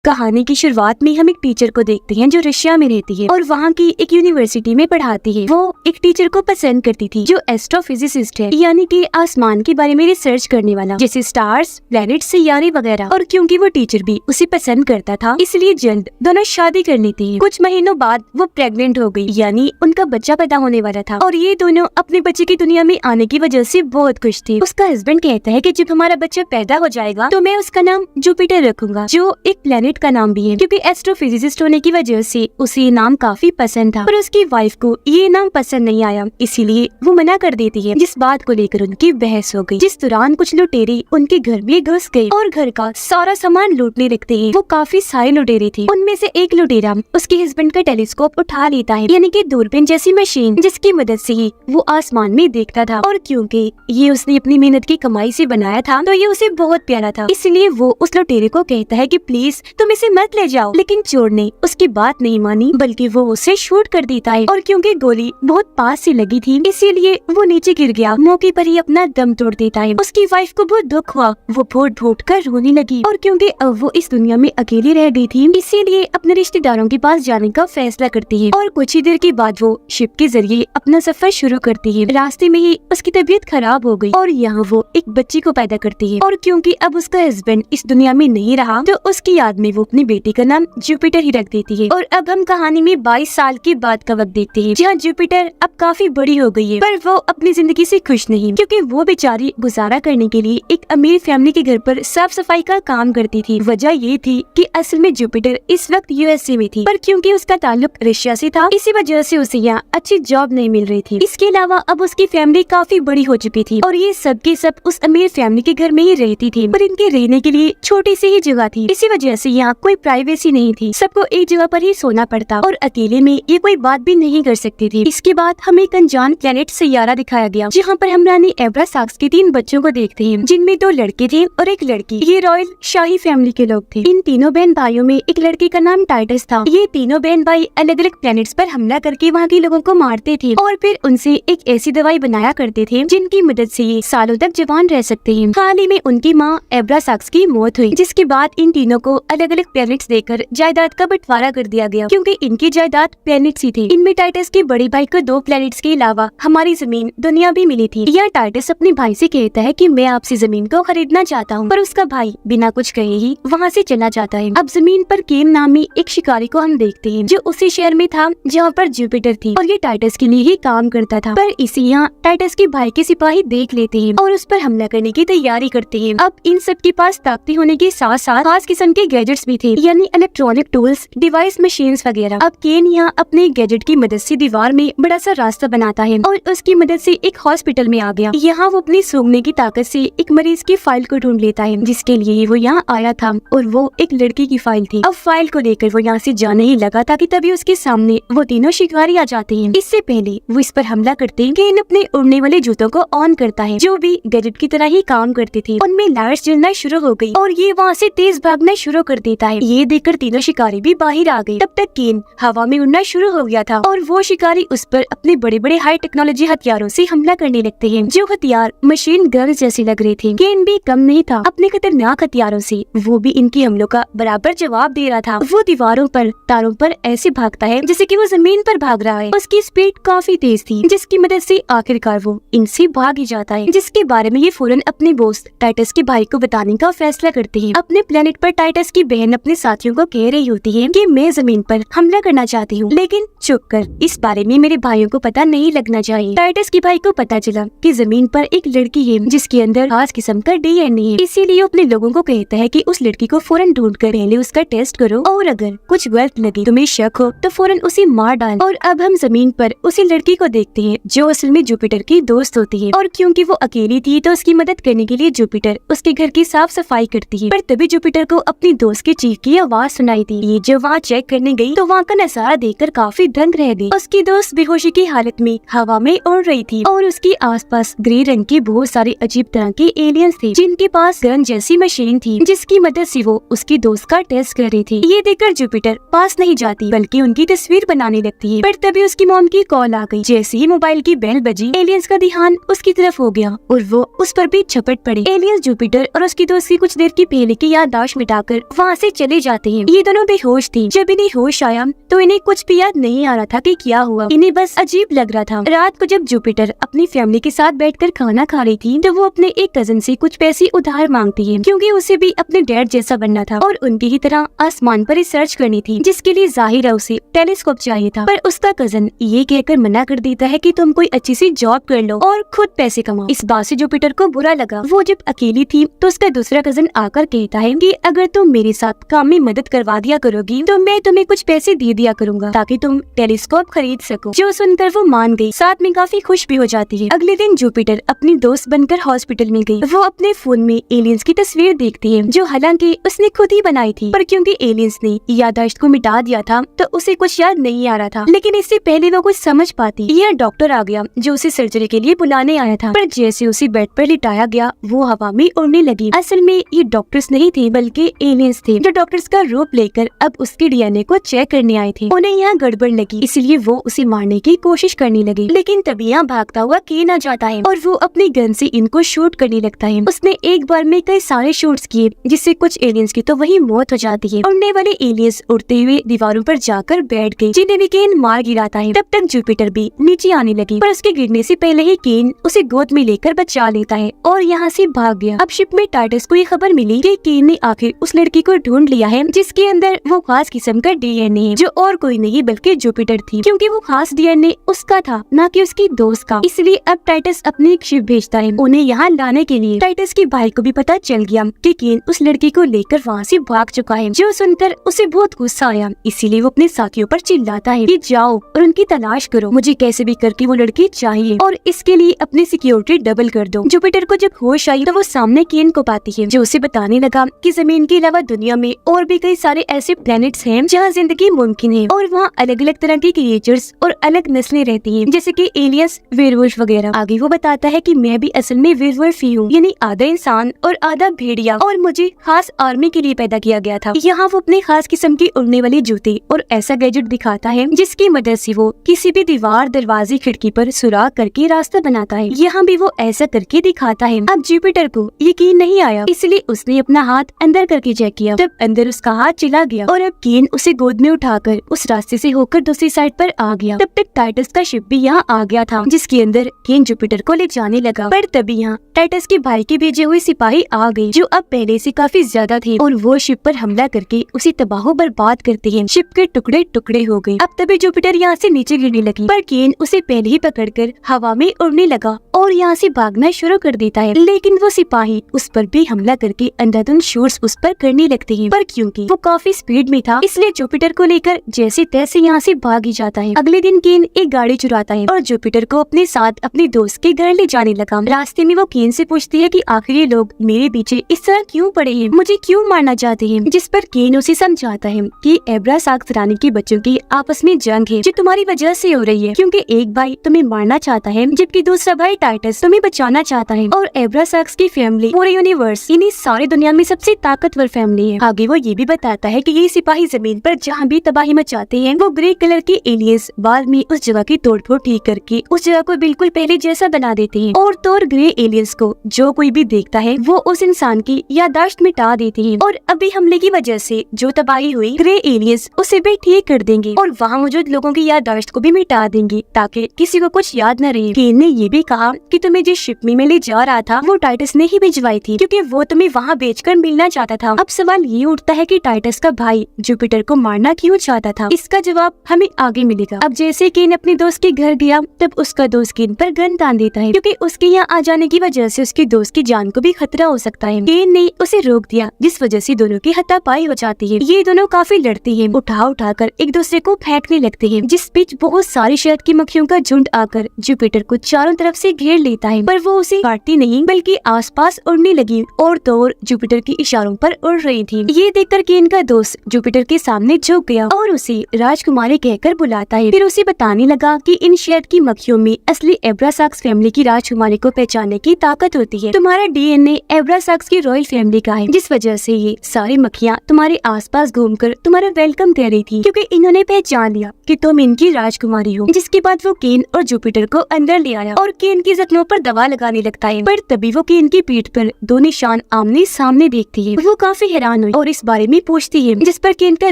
कहानी की शुरुआत में हम एक टीचर को देखते हैं जो रशिया में रहती है और वहाँ की एक यूनिवर्सिटी में पढ़ाती है। वो एक टीचर को पसंद करती थी जो एस्ट्रोफिजिसिस्ट है, यानी कि आसमान के बारे में रिसर्च करने वाला, जैसे स्टार्स, प्लैनेट, सियारे वगैरह। और क्योंकि वो टीचर भी उसे पसंद करता था, इसलिए जल्द दोनों शादी कर लेती है। कुछ महीनों बाद वो प्रेग्नेंट हो गई, यानी उनका बच्चा पैदा होने वाला था और ये दोनों अपने बच्चे की दुनिया में आने की वजह से बहुत खुश थे। उसका हस्बैंड कहता है कि जब हमारा बच्चा पैदा हो जाएगा तो मैं उसका नाम जुपिटर रखूंगा, जो एक प्लैनेट का नाम भी है, क्योंकि एस्ट्रोफिजिसिस्ट होने की वजह से उसे ये नाम काफी पसंद था। पर उसकी वाइफ को ये नाम पसंद नहीं आया, इसीलिए वो मना कर देती है, जिस बात को लेकर उनकी बहस हो गई। जिस दौरान कुछ लुटेरे उनके घर में घुस गए और घर का सारा सामान लूटने लगते हैं। वो काफी सारे लुटेरे थे। उनमें से एक लुटेरा उसके हस्बैंड का टेलीस्कोप उठा लेता है, यानी कि दूरबीन जैसी मशीन, जिसकी मदद से ही वो आसमान में देखता था। और क्योंकि ये उसने अपनी मेहनत की कमाई से बनाया था, तो ये उसे बहुत प्यारा था, इसलिए वो उस लुटेरे को कहता है कि प्लीज तुम इसे मत ले जाओ। लेकिन चोर ने उसकी बात नहीं मानी, बल्कि वो उसे शूट कर देता है। और क्योंकि गोली बहुत पास से लगी थी, इसीलिए वो नीचे गिर गया। मौके पर ही अपना दम तोड़ देता है। उसकी वाइफ को बहुत दुख हुआ, वो फूट फूट कर रोने लगी। और क्योंकि अब वो इस दुनिया में अकेली रह गई थी, इसीलिए अपने रिश्तेदारों के पास जाने का फैसला करती है। और कुछ ही देर के बाद वो शिप के जरिए अपना सफर शुरू करती है। रास्ते में ही उसकी तबीयत खराब हो गई और यहाँ वो एक बच्ची को पैदा करती है। और क्योंकि अब उसका हस्बैंड इस दुनिया में नहीं रहा, तो उसकी याद में वो अपनी बेटी का नाम जुपिटर ही रख देती है। और अब हम कहानी में 22 साल के बाद का वक्त देखते हैं, जहाँ जुपिटर अब काफी बड़ी हो गई है, पर वो अपनी जिंदगी से खुश नहीं, क्योंकि वो बेचारी गुजारा करने के लिए एक अमीर फैमिली के घर पर साफ सफाई का काम करती थी। वजह ये थी कि असल में जुपिटर इस वक्त यूएसए में थी, पर क्योंकि उसका ताल्लुक रशिया से था, इसी वजह से उसे यहाँ अच्छी जॉब नहीं मिल रही थी। इसके अलावा अब उसकी फैमिली काफी बड़ी हो चुकी थी और ये सब के सब उस अमीर फैमिली के घर में ही रहती थी, पर इनके रहने के लिए छोटी सी ही जगह थी। इसी वजह से यहाँ कोई प्राइवेसी नहीं थी, सबको एक जगह पर ही सोना पड़ता और अकेले में ये कोई बात भी नहीं कर सकती थी। इसके बाद हमें एक अनजान प्लेनेट सियारा दिखाया गया, जहाँ पर हम रानी एब्रासाक्स के 3 बच्चों को देखते हैं, जिनमें 2 लड़के थे और एक लड़की। ये रॉयल शाही फैमिली के लोग थे। इन तीनों बहन भाइयों में एक लड़के का नाम टाइटस था। ये तीनों बहन भाई अलग अलग प्लैनेट्स पर हमला करके वहाँ के लोगों को मारते थे और फिर उनसे एक ऐसी दवाई बनाया करते थे जिनकी मदद से ये सालों तक जवान रह सकते हैं। हाल ही में उनकी माँ एब्रासाक्स की मौत हुई, जिसके बाद इन तीनों को अलग अलग प्लैनेट्स देकर जायदाद का बंटवारा कर दिया गया, क्योंकि इनकी जायदाद प्लैनेट्स ही थे। इनमें टाइटस के बड़े भाई को 2 प्लैनेट्स के अलावा हमारी जमीन दुनिया भी मिली थी। यह टाइटस अपने भाई से कहता है कि मैं आपसे जमीन को खरीदना चाहता हूँ, पर उसका भाई बिना कुछ कहे ही वहाँ से चला जाता है। अब जमीन पर केन नामी एक शिकारी को हम देखते हैं, जो उसी शहर में था जहाँ पर जुपिटर थी, और ये टाइटस के लिए ही काम करता था। पर इसी यहाँ टाइटस के भाई के सिपाही देख लेते हैं और उस पर हमला करने की तैयारी करते हैं। अब इन सब के पास ताकती होने के साथ साथ खास किस्म के गैजेट्स भी थे, यानी इलेक्ट्रॉनिक टूल्स, डिवाइस, मशीन्स वगैरह। अब केन यहाँ अपने गैजेट की मदद से दीवार में बड़ा सा रास्ता बनाता है और उसकी मदद से एक हॉस्पिटल में आ गया। यहाँ वो अपनी सूंघने की ताकत से एक मरीज की फाइल को ढूंढ लेता है, जिसके लिए वो यहाँ आया था, और वो एक लड़की की फाइल थी। अब फाइल को लेकर वो यहाँ से जाने ही लगा था कि तभी उसके सामने वो तीनों शिकारी आ जाते हैं। इससे पहले वो इस पर हमला करते हैं। केन अपने उड़ने वाले जूतों को ऑन करता है, जो भी गैजेट की तरह ही काम करते थे। उनमें लाइट्स जलना शुरू हो गई और ये वहाँ से तेज भागना शुरू कर देता है। ये देखकर तीनों शिकारी भी बाहर आ गए। तब तक केन हवा में उड़ना शुरू हो गया था और वो शिकारी उस पर अपने बड़े बड़े हाई टेक्नोलॉजी हथियारों से हमला करने लगते हैं, जो हथियार मशीन गन जैसे लग रहे थे। केन भी कम नहीं था, अपने खतरनाक हथियारों से वो भी इनकी हमलों का बराबर जवाब दे रहा था। वो दीवारों पर, तारों पर ऐसे भागता है जैसे कि वो जमीन पर भाग रहा है। उसकी स्पीड काफी तेज थी, जिसकी मदद से आखिरकार वो इनसे भाग ही जाता है, जिसके बारे में ये फौरन अपने दोस्त टाइटस के भाई को बताने का फैसला करते हैं। अपने प्लेनेट पर टाइटस की बहन अपने साथियों को कह रही होती है कि मैं जमीन पर हमला करना चाहती हूँ, लेकिन चुप कर, इस बारे में मेरे भाइयों को पता नहीं लगना चाहिए। टाइटस के भाई को पता चला कि जमीन पर एक लड़की है जिसके अंदर खास किस्म का डीएनए है, इसीलिए अपने लोगों को कहता है कि उस लड़की को फौरन ढूंढकर पहले उसका टेस्ट करो, और अगर कुछ गलत लगे, तुम्हें शक हो, तो फौरन उसे मार डाल। और अब हम जमीन पर उसी लड़की को देखते हैं, जो असल में जुपिटर की दोस्त होती है। और क्योंकि वो अकेली थी, तो उसकी मदद करने के लिए जुपिटर उसके घर की साफ सफाई करती है। पर तभी जुपिटर को अपनी दोस्त के चीख की आवाज सुनाई दी। ये जब वहाँ चेक करने गई, तो वहाँ का नजारा देखकर काफी दंग रह गई। उसकी दोस्त बेहोशी की हालत में हवा में उड़ रही थी और उसके आसपास ग्रे रंग के बहुत सारे अजीब तरह के एलियंस थे, जिनके पास गन जैसी मशीन थी, जिसकी मदद से वो उसकी दोस्त का टेस्ट कर रही थी। ये देखकर जुपिटर पास नहीं जाती, बल्कि उनकी तस्वीर बनाने लगती है। पर तभी उसकी मॉम की कॉल आ गई। जैसे ही मोबाइल की बेल बजी, एलियंस का ध्यान उसकी तरफ हो गया और वो उस पर भी झपट पड़े। एलियंस जुपिटर और उसकी दोस्त की कुछ देर की पहले की याददाश्त मिटाकर वहाँ वहाँ से चले जाते हैं। ये दोनों बेहोश थी। जब इन्हें होश आया तो इन्हें कुछ भी याद नहीं आ रहा था कि क्या हुआ। इन्हें बस अजीब लग रहा था। रात को जब जुपिटर अपनी फैमिली के साथ बैठकर खाना खा रही थी तो वो अपने एक कजन से कुछ पैसे उधार मांगती है, क्योंकि उसे भी अपने डैड जैसा बनना था और उनकी ही तरह आसमान पर रिसर्च करनी थी, जिसके लिए जाहिर है उसे टेलीस्कोप चाहिए था। पर उसका कजन ये कहकर मना कर देता है कि तुम कोई अच्छी सी जॉब कर लो और खुद पैसे कमाओ। इस बात से जुपिटर को बुरा लगा। वो जब अकेली थी तो उसका दूसरा कजन आकर कहता है कि अगर तुम मेरे साथ काम में मदद करवा दिया करोगी तो मैं तुम्हें कुछ पैसे दे दिया करूंगा ताकि तुम टेलीस्कोप खरीद सको। जो सुनकर वो मान गई, साथ में काफी खुश भी हो जाती है। अगले दिन जुपिटर अपनी दोस्त बनकर हॉस्पिटल में गई। वो अपने फोन में एलियंस की तस्वीर देखती है, जो हालांकि उसने खुद ही बनाई थी, पर क्योंकि एलियंस ने याददाश्त को मिटा दिया था तो उसे कुछ याद नहीं आ रहा था। लेकिन इससे पहले वो कुछ समझ पाती, यह डॉक्टर आ गया जो उसे सर्जरी के लिए बुलाने आया था। पर जैसे उसे बेड पर लिटाया गया वो हवा में उड़ने लगी। असल में ये डॉक्टर्स नहीं थे बल्कि एलियंस थे, जो डॉक्टर्स का रूप लेकर अब उसके डीएनए को चेक करने आए थे। उन्हें यहाँ गड़बड़ लगी, इसलिए वो उसे मारने की कोशिश करने लगे। लेकिन तभी यहाँ भागता हुआ केन आ जाता है और वो अपनी गन से इनको शूट करने लगता है। उसने एक बार में कई सारे शूट्स किए, जिससे कुछ एलियंस की तो वही मौत हो जाती है। उड़ने वाले एलियंस उड़ते हुए दीवारों पर जाकर बैठ गए, जिन्हें भी केन मार गिराता है। तब तक जुपिटर भी नीचे आने लगी, पर उसके गिरने से पहले ही केन उसे गोद में लेकर बचा लेता है और यहाँ से भाग गया। अब शिप में टाइटस को ये खबर मिली कि केन ने आखिर उस लड़की को ढूंढ लिया है जिसके अंदर वो खास किस्म का डीएनए है, जो और कोई नहीं बल्कि जुपिटर थी। क्योंकि वो खास डीएनए उसका था, न कि उसकी दोस्त का, इसलिए अब टाइटस अपनी एक शिप भेजता है उन्हें यहाँ लाने के लिए। टाइटस के भाई को भी पता चल गया कि केन उस लड़की को लेकर वहाँ से भाग चुका है, जो सुनकर उसे बहुत गुस्सा आया। इसीलिए वो अपने साथियों पर चिल्लाता है कि जाओ और उनकी तलाश करो, मुझे कैसे भी करके वो लड़की चाहिए और इसके लिए अपनी सिक्योरिटी डबल कर दो। जुपिटर को जब होश आई तो वो सामने केन को पाती है, जो उसे बताने लगा कि जमीन के अलावा दुनिया में और भी कई सारे ऐसे प्लैनेट्स हैं जहाँ जिंदगी मुमकिन है और वहाँ अलग अलग तरह के क्रिएचर्स और अलग नस्लें रहती हैं, जैसे कि एलियंस, वेयरवुल्फ वगैरह। आगे वो बताता है कि मैं भी असल में वेयरवुल्फ ही हूँ, यानी आधा इंसान और आधा भेड़िया, और मुझे खास आर्मी के लिए पैदा किया गया था। यहाँ वो अपने खास किस्म की उड़ने वाली जूते और ऐसा गैजेट दिखाता है जिसकी मदद से वो किसी भी दीवार, दरवाजे, खिड़की पर सुराख करके रास्ता बनाता है। यहाँ भी वो ऐसा करके दिखाता है। अब जुपिटर को यकीन नहीं आया, इसलिए उसने अपना हाथ अंदर करके चेक किया। तब अंदर उसका हाथ चला गया और अब केन उसे गोद में उठाकर उस रास्ते से होकर दूसरी साइड पर आ गया। तब तक टाइटस का शिप भी यहाँ आ गया था, जिसके अंदर केन जुपिटर को ले जाने लगा। पर तभी यहाँ टाइटस के भाई के भेजे हुए सिपाही आ गए, जो अब पहले से काफी ज्यादा थे और वो शिप पर हमला करके उसे तबाह बर्बाद करते हैं। शिप के टुकड़े टुकड़े हो गए। अब तभी जुपिटर यहाँ से नीचे गिरने लगी, पर केन उसे पहले ही पकड़कर हवा में उड़ने लगा और यहाँ से भागना शुरू कर देता है। लेकिन वो सिपाही उस पर भी हमला करके अंधाधुंध शूट्स उस पर करने लगते हैं, पर क्योंकि वो काफी स्पीड में था इसलिए जुपिटर को लेकर जैसे तैसे यहाँ से भाग ही जाता है। अगले दिन केन एक गाड़ी चुराता है और जुपिटर को अपने साथ अपने दोस्त के घर ले जाने लगा। रास्ते में वो केन से पूछती है कि आखिर ये लोग मेरे पीछे इस तरह क्यों पड़े हैं, मुझे क्यों मारना चाहते हैं, जिस पर केन उसे समझाता है कि एब्रासाक्स रानी के बच्चों की आपस में जंग है जो तुम्हारी वजह से हो रही है, क्योंकि एक भाई तुम्हें मारना चाहता है जबकि दूसरा भाई टाइटस तुम्हें बचाना चाहता है। और एब्रासाक्स की फैमिली पूरे यूनिवर्स यानी सारी दुनिया में सबसे ताकतवर फैमिली है। आगे वो ये भी बताता है कि ये सिपाही जमीन पर जहाँ भी तबाही मचाते हैं वो ग्रे कलर के एलियंस बाद में उस जगह की तोड़फोड़ ठीक करके उस जगह को बिल्कुल पहले जैसा बना देते हैं और तो ग्रे एलियंस को जो कोई भी देखता है वो उस इंसान की याददाश्त मिटा देते हैं और अभी हमले की वजह से जो तबाही हुई ग्रे एलियंस उसे भी ठीक कर देंगे और वहाँ मौजूद लोगों की याददाश्त को भी मिटा देंगे ताकि किसी को कुछ याद न रहे। केन ने ये भी कहा कि तुम्हें जिस शिप में ले जा रहा था वो टाइटस ने ही भिजवाई थी, क्योंकि वो तुम्हें वहाँ बेचकर मिलना चाहता था। अब सवाल ये उठता है कि टाइटस का भाई जुपिटर को मारना क्यों चाहता था। इसका जवाब हमें आगे मिलेगा। अब जैसे केन अपने दोस्त के घर गया तब उसका दोस्त केन पर गन तान देता है, क्योंकि उसके यहाँ आ जाने की वजह से उसके दोस्त की जान को भी खतरा हो सकता है। केन ने उसे रोक दिया, जिस वजह से दोनों की हाथापाई हो जाती है। ये दोनों काफी लड़ते हैं, उठा कर एक दूसरे को फेंकने लगते हैं, जिस बीच बहुत सारी शहद की मक्खियों का झुंड आकर जुपिटर को चारों तरफ से घेर लेता है, पर वो उसे काटती नहीं बल्कि आसपास उड़ने लगी और तो और जुपिटर के इशारों पर उड़ रही थी। ये देखकर केन का दोस्त जुपिटर के सामने झुक गया और उसे राजकुमारी कहकर बुलाता है। फिर उसे बताने लगा कि इन शहद की मक्खियों में असली एब्रासाक्स फैमिली की राजकुमारी को पहचानने की ताकत होती है। तुम्हारा डीएनए एब्रासाक्स की रॉयल फैमिली का है, जिस वजह से ये सारी मक्खियाँ तुम्हारे आसपास घूमकर तुम्हारा वेलकम कर रही थी, क्योंकि इन्होंने पहचान लिया कि तुम इनकी राजकुमारी हो। जिसके बाद वो केन और जुपिटर को अंदर ले आया और केन की जख्मों पर दवा लगाने लगता है, पर तभी वो केन की पीठ पर दो निशान आमने सामने देखती है। वो काफी हैरान पहचान हुई और इस बारे में पूछती है, जिस पर केन का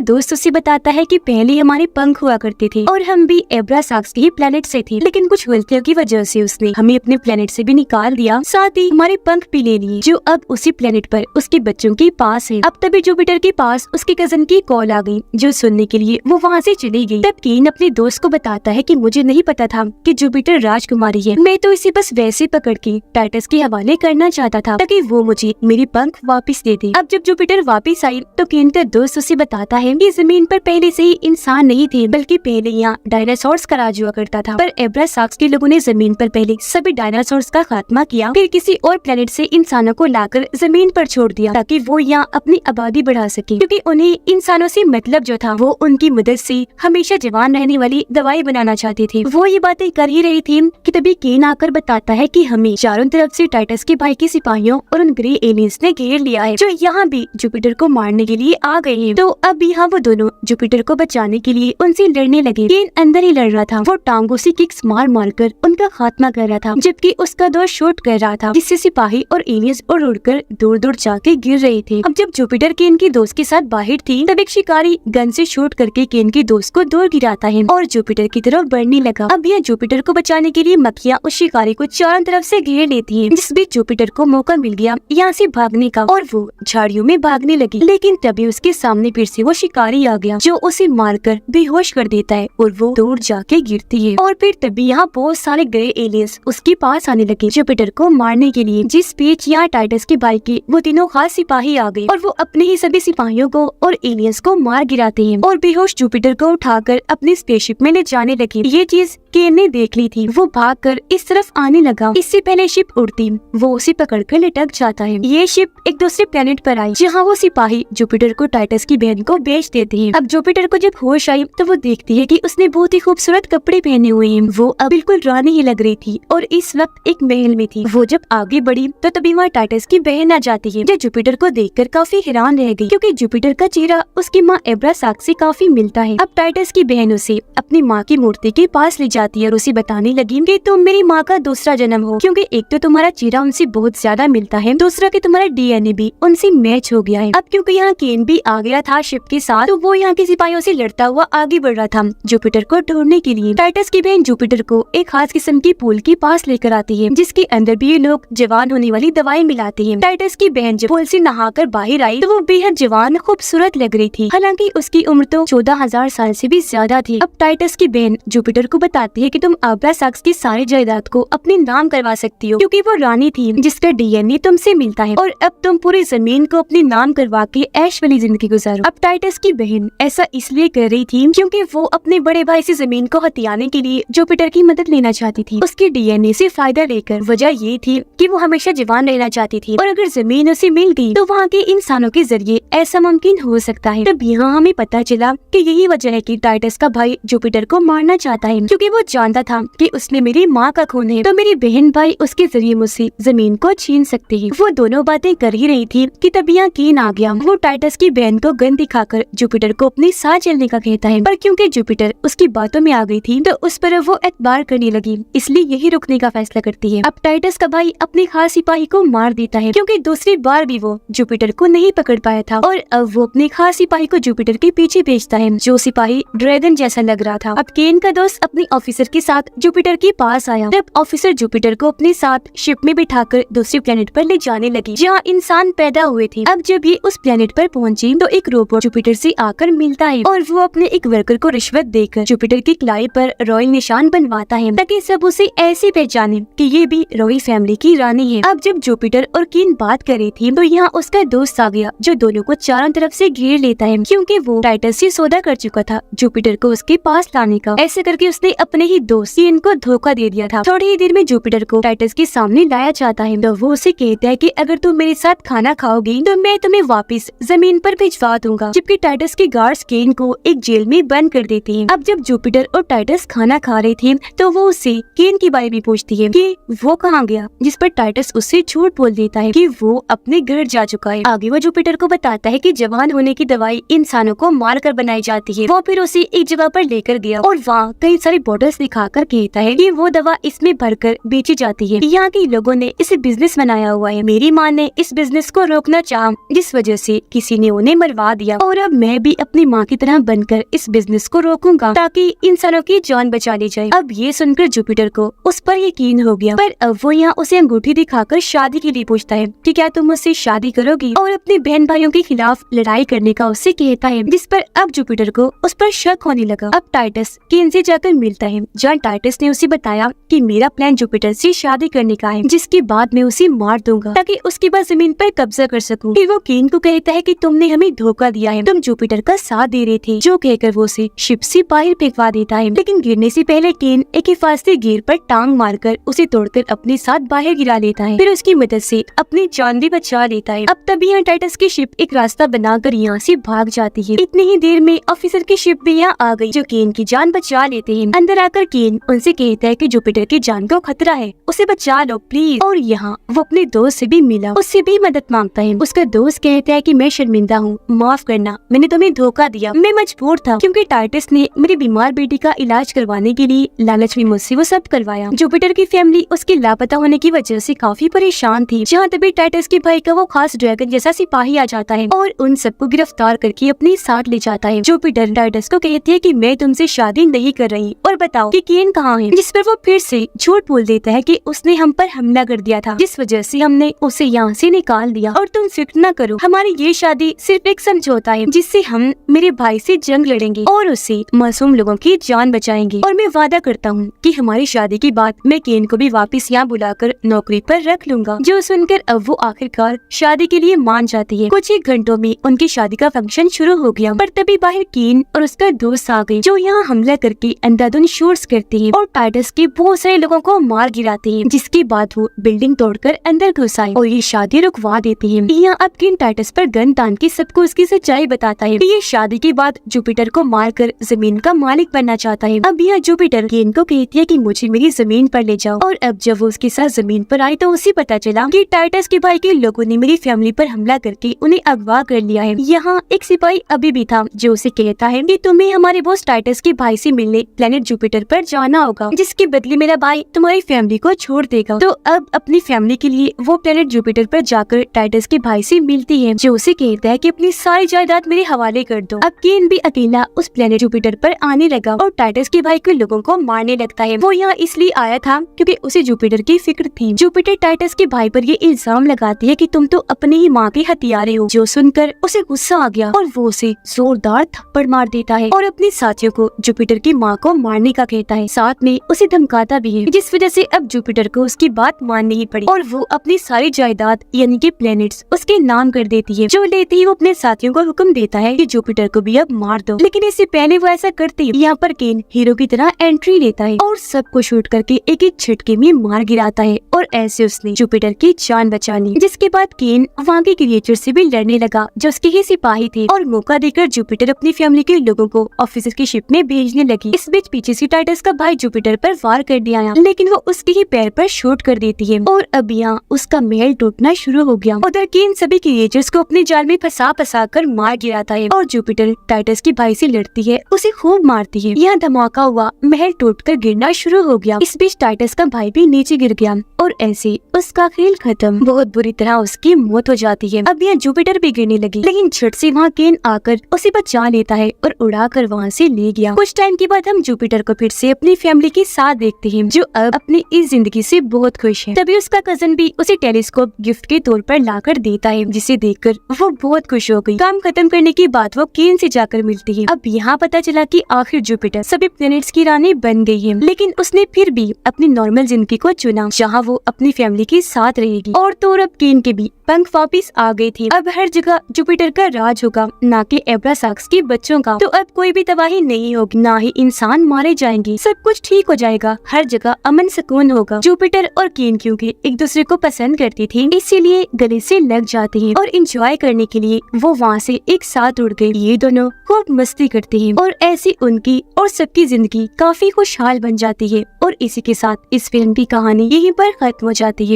दोस्त उसे बताता है कि पहले हमारे पंख हुआ करते थे और हम भी एब्रासाक्स के ही प्लेनेट से थे, लेकिन कुछ गलतियों की वजह से उसने हमें अपने प्लेनेट से भी निकाल दिया, साथ ही हमारे पंख भी ले लिए, जो अब उसी प्लेनेट पर उसके बच्चों के पास है। अब तभी जुपिटर के पास उसके कजन की कॉल आ गई, जो सुनने के लिए वो वहाँ से चली गई। तब केन अपने दोस्त को बताता है कि मुझे नहीं पता था कि जुपिटर राजकुमारी है, मैं तो इसे बस वैसे पकड़ के टाइटस के हवाले करना चाहता था ताकि वो मुझे मेरे पंख वापस दे दे। अब जब जुपिटर वापस आई तो केन का दोस्त उसे बताता है कि जमीन पर पहले से ही इंसान नहीं थे, बल्कि पहले यहाँ डायनासोर्स का राज हुआ करता था, पर एब्रासाक्स के लोगों ने जमीन पर पहले सभी डायनासोर्स का खात्मा किया, फिर किसी और प्लेनेट से इंसानों को लाकर जमीन पर छोड़ दिया ताकि वो यहाँ अपनी आबादी बढ़ा सके, क्योंकि उन्हें इंसानों से मतलब जो था वो उनकी मदद से हमेशा जवान रहने वाली दवाई बनाना चाहते थे। वो ये बातें कर ही रही थी कि तभी केन आकर बताता है कि हमें चारों तरफ से टाइटस के भाई के सिपाहियों और उन ग्रे एलियंस ने घेर लिया है, जो यहाँ भी जुपिटर को मारने के लिए आ गए हैं। तो अब यहाँ वो दोनों जुपिटर को बचाने के लिए उनसे लड़ने लगे। केन अंदर ही लड़ रहा था, वो टांगों से किक्स मार मार कर उनका खात्मा कर रहा था, जबकि उसका दोस्त शूट कर रहा था, जिससे सिपाही और एलियंस उड़कर दूर दूर जाके गिर रहे थे। अब जब जुपिटर केन के दोस्त के साथ बाहर थी, तब एक शिकारी गन से शूट करके केन के दोस्त को दूर गिराता है और जुपिटर की तरफ बढ़ने लगा। अब यह जुपिटर को बचाने के लिए मक्खियाँ उस शिकारी को चारों तरफ से घेर लेती है, जिस बीच जुपिटर को मौका मिल गया यहाँ से भागने का और वो झाड़ियों में भागने लगी, लेकिन तभी उसके सामने फिर से वो शिकारी आ गया, जो उसे मारकर बेहोश कर देता है और वो दूर जाके गिरती है। और फिर तभी यहाँ बहुत सारे ग्रे एलियंस उसके पास आने लगे जुपिटर को मारने के लिए, जिस बीच यहाँ टाइटस के भाई के वो तीनों खास सिपाही आ गए और वो अपने ही सभी सिपाहियों को और एलियंस को मार गिराते हैं और बेहोश जुपिटर को उठाकर अपनी स्पेसशिप में ले जाने लगे। ये चीज केन ने देख ली थी, वो भागकर इस तरफ आने लगा। इससे पहले शिप उड़ती वो उसे पकड़कर लटक जाता है। ये शिप एक दूसरे प्लेनेट पर आई, जहाँ वो सिपाही जुपिटर को टाइटस की बहन को बेच देते हैं। अब जुपिटर को जब होश आई तो वो देखती है कि उसने बहुत ही खूबसूरत कपड़े पहने हुए हैं, वो अब बिल्कुल रानी ही लग रही थी और इस वक्त एक महल में थी। वो जब आगे बढ़ी तो तभी वहाँ टाइटस की बहन आ जाती है, जो जुपिटर को देखकर काफी हैरान रह गई, क्योंकि जुपिटर का चेहरा उसकी माँ एब्रासाक्स से काफी मिलता है। अब टाइटस की बहन उसे अपनी माँ की मूर्ति के पास ले जाती है और उसे बताने लगी कि तुम मेरी माँ का दूसरा जन्म हो, क्योंकि एक तो तुम्हारा चेहरा उनसे बहुत ज्यादा मिलता है, दूसरा कि तुम्हारा डीएनए भी उनसे मैच हो गया है। अब क्योंकि यहाँ केन भी आ गया था शिप के साथ, तो वो यहाँ के सिपाहियों से लड़ता हुआ आगे बढ़ रहा था जुपिटर को ढूंढने के लिए। टाइटस की बहन जुपिटर को एक खास किस्म की पूल के पास लेकर आती है, जिसके अंदर भी ये लोग जवान होने वाली दवाई मिलाते हैं। टाइटस की बहन जब पूल से नहाकर बाहर आई तो वो बेहद जवान खूबसूरत लग रही थी, हालांकि उसकी उम्र तो 14,000 साल से भी ज्यादा थी। अब टाइटस की बहन जुपिटर को बताती है कि तुम एब्रासाक्स की सारी जायदाद को अपने नाम करवा सकती हो, क्योंकि वो रानी थी जिसका डीएनए तुमसे मिलता है, और अब तुम पूरी जमीन को अपने नाम करवा के ऐश वाली जिंदगी गुजारो। अब टाइटस की बहन ऐसा इसलिए कर रही थी क्योंकि वो अपने बड़े भाई से जमीन को हथियाने के लिए जुपिटर की मदद लेना चाहती थी, उसके डीएनए से फायदा लेकर। वजह ये थी कि वो हमेशा जवान रहना चाहती थी, और अगर जमीन उसे मिल गई तो वहाँ के इंसानों के जरिए ऐसा मुमकिन हो सकता है। तब यहाँ हमें पता चला कि यही वजह है कि टाइटस का भाई जुपिटर को मारना चाहता है, क्योंकि वो जानता था कि उसने मेरी माँ का खून है, तो मेरी बहन भाई उसके जरिए मुझसे जमीन को छीन सकते हैं। वो दोनों बातें कर ही रही थी कि तब यहाँ केन आ गया। वो टाइटस की बहन को गन दिखाकर जुपिटर को अपने साथ चलने का कहता है, पर क्योंकि जुपिटर उसकी बातों में आ गई थी तो उस पर वो एतबार करने लगी, इसलिए यही रुकने का फैसला करती है। अब टाइटस का भाई अपने खास सिपाही को मार देता है, क्योंकि दूसरी बार भी वो जुपिटर को नहीं पकड़ पाया था, और अब वो अपने खास सिपाही को जुपिटर के पीछे भेजता है, जो सिपाही ड्रैगन जैसा लग रहा था। अब केन का दोस्त अपने ऑफिसर के साथ जुपिटर के पास आया। तब ऑफिसर जुपिटर को अपने साथ शिप में बिठाकर दूसरे प्लेनेट पर ले जाने लगी, जहाँ इंसान पैदा हुए थे। अब जब ये उस प्लेनेट पर पहुंची तो एक रोबोट जुपिटर से आकर मिलता है, और वो अपने एक वर्कर को रिश्वत देकर जुपिटर की कलाई पर रॉयल निशान बनवाता है, ताकि सब उसे ऐसे पहचाने कि ये भी रॉयल फैमिली की रानी है। अब जब जुपिटर और केन बात कर रही थी तो यहाँ उसका दोस्त आ गया, जो दोनों को चारों तरफ से घेर लेता है, क्योंकि वो टाइटस से सौदा कर चुका था जुपिटर को उसके पास लाने का। ऐसे करके उसने अपने ही दोस्त केन को धोखा दे दिया था। थोड़ी ही देर में जुपिटर को टाइटस के सामने लाया जाता है, तो वो उसे कहता है कि अगर तुम मेरे साथ खाना खाओगी तो मैं तुम्हें वापस जमीन पर भिजवा दूंगा, जबकि टाइटस के गार्ड्स केन को एक जेल में बंद कर देते हैं। अब जब जुपिटर और टाइटस खाना खा रहे थे तो वो उससे केन के बारे में पूछती है कि वो कहाँ गया, जिस पर टाइटस उससे झूठ बोल देता है कि वो अपने घर जा चुका है। आगे वो जुपिटर को बताता है कि जवान होने की दवाई इंसानों को मार कर बनाई जाती है। वो फिर उसे एक जगह पर लेकर गया और वहाँ कई सारी बॉटल्स दिखाकर कहता है कि वो दवा इसमें भरकर बेची जाती है। यहाँ के लोगों ने इसे बिजनेस बनाया हुआ है। मेरी माँ ने इस बिजनेस को रोकना चाहा, जिस वजह से किसी ने उन्हें मरवा दिया और अब मैं भी अपनी माँ की तरह बनकर इस बिजनेस को रोकूंगा ताकि इंसानों की जान बचा ली जाए। अब ये सुनकर जुपिटर को उस पर यकीन हो गया, पर अब वो यहाँ उसे अंगूठी दिखाकर शादी के लिए पूछता है कि क्या तुम मुझसे शादी करोगी, और अपने बहन भाइयों के खिलाफ लड़ाई करने का उससे कहता है, जिस पर अब जुपिटर को उस पर शक होने लगा। अब टाइटस केन से जाकर मिलता है, जहाँ टाइटस ने उसे बताया कि मेरा प्लान जुपिटर से शादी करने का है, जिसके बाद मैं उसे मार दूंगा ताकि उसके बाद जमीन पर कब्जा कर सकूं। फिर वो केन को कहता है कि तुमने हमें धोखा दिया है, तुम जुपिटर का साथ दे रहे थे, जो कहकर वो उसे शिप से बाहर फेंकवा देता है। लेकिन गिरने से पहले केन एक हिफाजती गिर पर टांग मारकर उसे तोड़कर अपने साथ बाहर गिरा लेता है, फिर उसकी मदद से अपनी जान भी बचा लेता है। अब तभी यहाँ टाइटस की शिप एक रास्ता बनाकर यहाँ से भाग जाती है। इतनी ही देर में ऑफिसर की शिप भी यहाँ आ गई, जो केन की जान बचा लेते हैं। अंदर आकर केन उनसे कहता है कि जुपिटर की जान को खतरा है, उसे बचा लो प्लीज। और यहाँ वो अपने दोस्त से भी मिला, उससे भी मदद मांगता है। उसका दोस्त कहता है कि मैं शर्मिंदा हूँ, माफ करना, मैंने तुम्हें धोखा दिया, मैं मजबूर था क्योंकि टाइटस ने मेरी बीमार बेटी का इलाज करवाने के लिए लालच में मुझसे वो सब करवाया। जुपिटर की फैमिली उसके लापता होने की वजह से काफी परेशान थी, जहाँ तभी टाइटस के भाई का वो खास ड्रैगन जैसा सिपाही आ जाता है और उन सबको गिरफ्तार करके अपने साथ ले जाता है। जुपिटर टाइटस को कहती है कि मैं तुमसे शादी नहीं कर रही और बताओ कि केन कहाँ है, जिस पर वो फिर से झूठ बोल देता है कि उसने हम पर हमला कर दिया था, जिस वजह से हमने उसे यहाँ से निकाल दिया, और तुम फिक्र न करो, हमारी ये शादी सिर्फ एक समझौता है जिससे हम मेरे भाई से जंग लड़ेंगे और उससे मासूम लोगों की जान बचाएंगे, और मैं वादा करता हूँ कि हमारी शादी के बाद मैं केन को भी वापस यहाँ बुलाकर नौकरी पर रख लूंगा। जो सुनकर अब वो आखिरकार शादी के लिए मान जाती है। कुछ ही घंटों में उनकी शादी का फंक्शन शुरू हो गया, पर तभी बाहर केन और उसका दोस्त आ गए, जो यहाँ हमला करके अंधाधुंध शूट्स करते हैं और टाइटस के बहुत सारे लोगों को मार गिराते हैं, जिसके बाद वो बिल्डिंग तोड़कर अंदर घुस आए और ये शादी रुकवा देते हैं। यहाँ अब केन टाइटस पर गन तान के सबको उसकी सच्चाई बताता है कि ये शादी के बाद जुपिटर को मारकर जमीन का मालिक बनना चाहता है। अब यह जुपिटर केन को कहती है कि मुझे मेरी जमीन पर ले जाओ, और अब जब वो उसके साथ जमीन पर आई तो उसे पता चला कि टाइटस के भाई के लोगों ने मेरी फैमिली पर हमला करके उन्हें अगवा कर लिया है। यहाँ एक सिपाही अभी भी था, जो उसे कहता है कि तुम्हें हमारे बॉस टाइटस के भाई से मिलने प्लेनेट जुपिटर पर जाना होगा, जिसके बदले मेरा भाई तुम्हारी फैमिली को छोड़ देगा। तो अब अपनी फैमिली के लिए वो प्लेनेट जुपिटर पर जाकर टाइटस के भाई से मिलती है, जो उसे कहता है कि अपनी सारी जायदाद मेरे हवाले कर दो। अब केन भी अकेला उस प्लेनेट जुपिटर पर आने लगा और टाइटस के भाई के लोगों को मारने लगता है। वो यहाँ इसलिए आया था क्योंकि उसे जुपिटर की फिक्र थी। जुपिटर टाइटस के भाई पर ये इल्जाम लगाती है कि तुम तो अपनी ही माँ के हथियारे हो, जो सुनकर उसे गुस्सा आ गया और वो उसे जोरदार थप्पड़ मार देता है और अपने साथियों को जुपिटर की माँ को मारने का कहता है, साथ में उसे धमकाता भी है, जिस वजह से अब जुपिटर को उसकी बात माननी ही पड़ी और वो अपनी सारी जायदाद यानी कि प्लैनेट्स उसके नाम कर देती है। जो लेते ही वो अपने साथियों को हुक्म देता है कि जुपिटर को भी अब मार दो, लेकिन इससे पहले वो ऐसा करते ही यहाँ पर केन हीरो की तरह एंट्री लेता है और सबको शूट करके एक एक झटके में मार गिराता है, और ऐसे उसने जुपिटर की जान बचा ली। जिसके बाद केन वहाँ के क्रिएचर से भी लड़ने लगा, जो उसके ही सिपाही थे, और मौका देकर जुपिटर अपनी फैमिली के लोगों को ऑफिसर की शिप में भेजने लगी। इस बीच पीछे से टाइटस का भाई जुपिटर पर वार कर दिया, लेकिन वो उसके ही पैर पर शूट कर देती है और अब यहाँ उसका महल टूटना शुरू हो गया। उधर केन सभी क्रिएचर्स को अपने जाल में फंसा कर मार गिराता है और जुपिटर टाइटस के भाई से लड़ती है, उसे खूब मारती है। यहाँ धमाका हुआ, महल टूटकर गिरना शुरू हो गया। इस बीच टाइटस का भाई भी नीचे गिर गया और ऐसे उसका खेल खत्म। बहुत बुरी तरह उसकी मौत हो जाती है। अब यहाँ जुपिटर भी गिरने लगी, लेकिन झट से वहाँ केन आकर उसे बचा लेता है और उड़ाकर वहाँ से ले गया। कुछ टाइम के बाद हम जुपिटर को फिर से अपनी फैमिली के साथ देखते हैं, जो अब अपनी इस जिंदगी से बहुत खुश है। तभी उसका कजन भी उसे टेलीस्कोप गिफ्ट के तौर पर लाकर देता है, जिसे देखकर वो बहुत खुश हो गई। काम खत्म करने के बाद वो केन से जाकर मिलती है। अब यहाँ पता चला कि आखिर जुपिटर सभी प्लैनेट्स की रानी बन गई है, लेकिन उसने फिर भी अपनी नॉर्मल जिंदगी को चुना, जहाँ वो अपनी फैमिली के साथ रहेगी। और तो अब केन के भी पंख वापिस आ गए थे। अब हर जगह जुपिटर का राज होगा, ना कि एब्रासाक्स के बच्चों का। तो अब कोई भी तबाही नहीं होगी, ना ही इंसान मारे जाएंगे, सब कुछ ठीक हो जाएगा, हर जगह अमन सुकून होगा। जुपिटर और केन क्योंकि एक दूसरे को पसंद करती थी, इसीलिए गले से लग जाती है और एंजॉय करने के लिए वो वहाँ से एक साथ उड़ गए। ये दोनों खूब मस्ती करते हैं और ऐसी उनकी और सबकी जिंदगी काफी खुशहाल बन जाती है। और इसी के साथ इस फिल्म की कहानी यहीं पर खत्म हो जाती है।